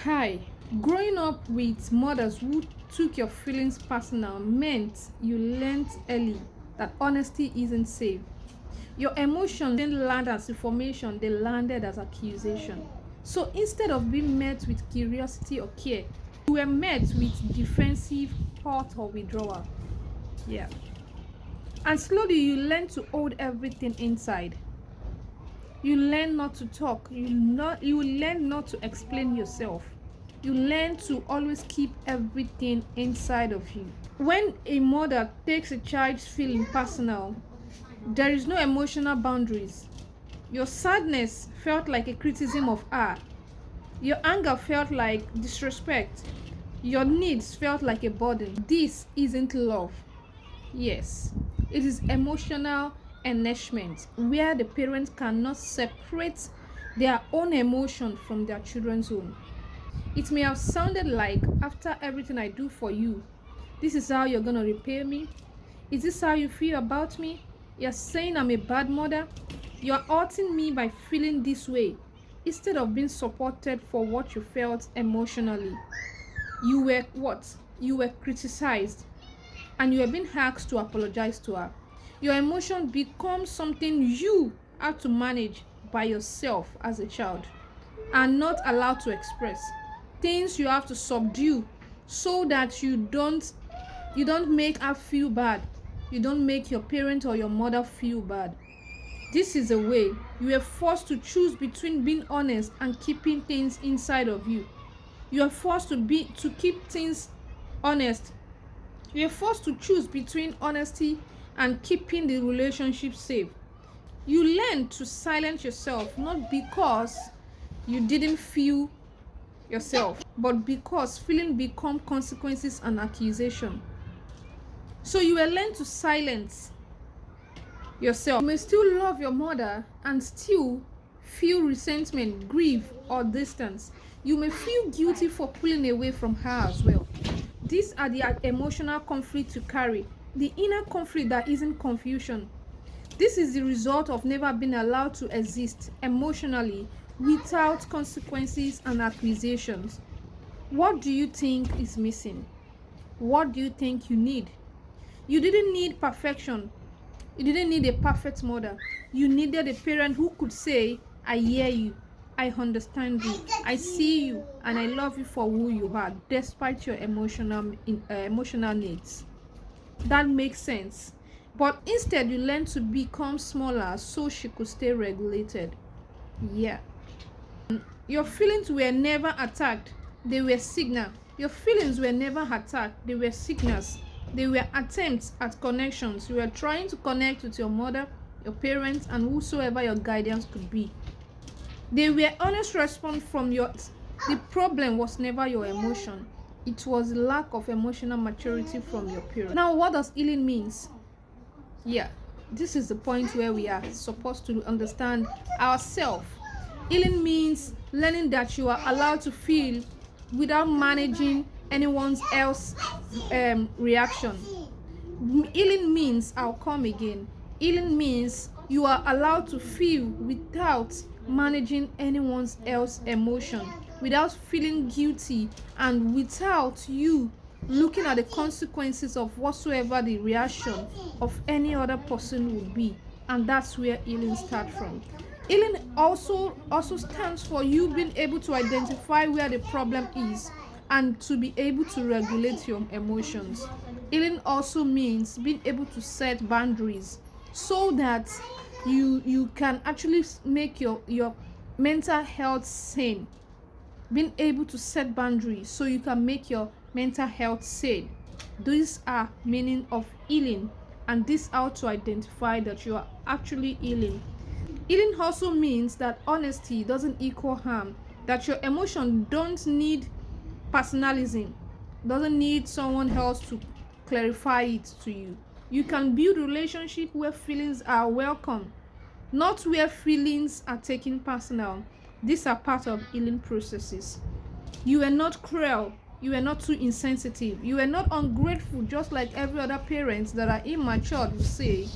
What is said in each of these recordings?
Hi. Growing up with mothers who took your feelings personal meant you learned early that honesty isn't safe. Your emotions didn't land as information, they landed as accusation. So instead of being met with curiosity or care, you were met with defensive hurt or withdrawal. Yeah. And slowly you learn to hold everything inside. You learn not to talk. You learn not to explain yourself. You learn to always keep everything inside of you. When a mother takes a child's feeling personal, there is no emotional boundaries. Your sadness felt like a criticism of her. Your anger felt like disrespect. Your needs felt like a burden. This isn't love. Yes, it is emotional enmeshment where the parents cannot separate their own emotion from their children's own. It may have sounded like, after everything I do for you, this is how you're going to repay me? Is this how you feel about me? You're saying I'm a bad mother? You're hurting me by feeling this way. Instead of being supported for what you felt emotionally, you were what? You were criticized and you were being asked to apologize to her. Your emotion becomes something you have to manage by yourself as a child and not allowed to express. Things you have to subdue so that you don't make her feel bad. You don't make your parent or your mother feel bad. This is a way you are forced to choose between being honest and keeping things inside of you. You are forced to keep things honest. You are forced to choose between honesty and keeping the relationship safe. You learn to silence yourself not because you didn't feel yourself, but because feeling become consequences and accusation. So you will learn to silence yourself. You may still love your mother and still feel resentment, grief, or distance. You may feel guilty for pulling away from her as well. These are the emotional conflict you carry, the inner conflict that isn't confusion. This is the result of never being allowed to exist emotionally without consequences and accusations. What do you think is missing? What do you think you need? You didn't need perfection. You didn't need a perfect mother. You needed a parent who could say, I hear you, I understand you, I see you, and I love you for who you are, despite your emotional needs. That makes sense. But instead, you learn to become smaller so she could stay regulated. Yeah. Your feelings were never attacked. They were signal. Your feelings were never attacked. They were signals. They were attempts at connections. You were trying to connect with your mother, your parents, and whosoever your guidance could be. They were honest response from your... The problem was never your emotion. It was lack of emotional maturity from your parents. Now, what does healing means? Yeah, this is the point where we are supposed to understand ourselves. Healing means learning that you are allowed to feel without managing anyone else's reaction. Healing means, I'll come again. Healing means you are allowed to feel without managing anyone else's emotion, without feeling guilty, and without you looking at the consequences of whatsoever the reaction of any other person would be. And that's where healing starts from. Healing also stands for you being able to identify where the problem is and to be able to regulate your emotions. Healing also means being able to set boundaries so that you can actually make your mental health sane. Being able to set boundaries so you can make your mental health sane. These are meaning of healing, and this how to identify that you are actually healing. Healing also means that honesty doesn't equal harm, that your emotion don't need personalism, doesn't need someone else to clarify it to you. You can build relationship where feelings are welcome, not where feelings are taken personal. These are part of healing processes. You are not cruel. You are not too insensitive. You are not ungrateful, just like every other parents that are immature will say.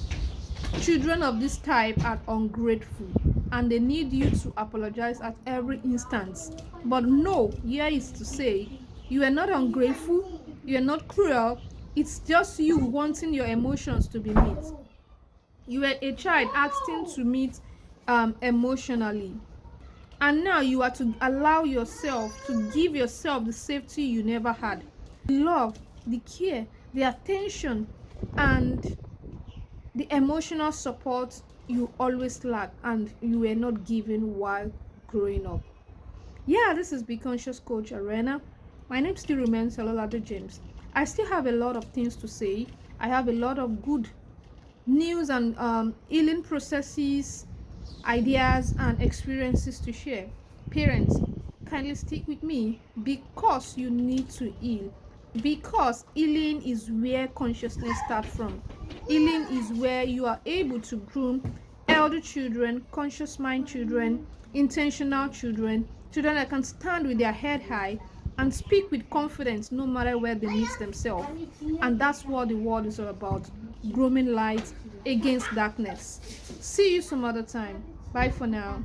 Children of this type are ungrateful, and they need you to apologize at every instance. But no, here is to say you are not ungrateful, you are not cruel. It's just you wanting your emotions to be met. You are a child asking to meet emotionally, and now you are to allow yourself to give yourself the safety you never had, the love, the care, the attention, and the emotional support you always lacked and you were not given while growing up. Yeah, this is Be Conscious Coach Arena. My name still remains Ololade James. I still have a lot of things to say. I have a lot of good news and healing processes, ideas, and experiences to share. Parents, kindly stick with me because you need to heal. Because healing is where consciousness starts from. Healing is where you are able to groom elder children, conscious mind children, intentional children, children that can stand with their head high and speak with confidence no matter where they meet themselves. And that's what the world is all about, grooming light against darkness. See you some other time. Bye for now.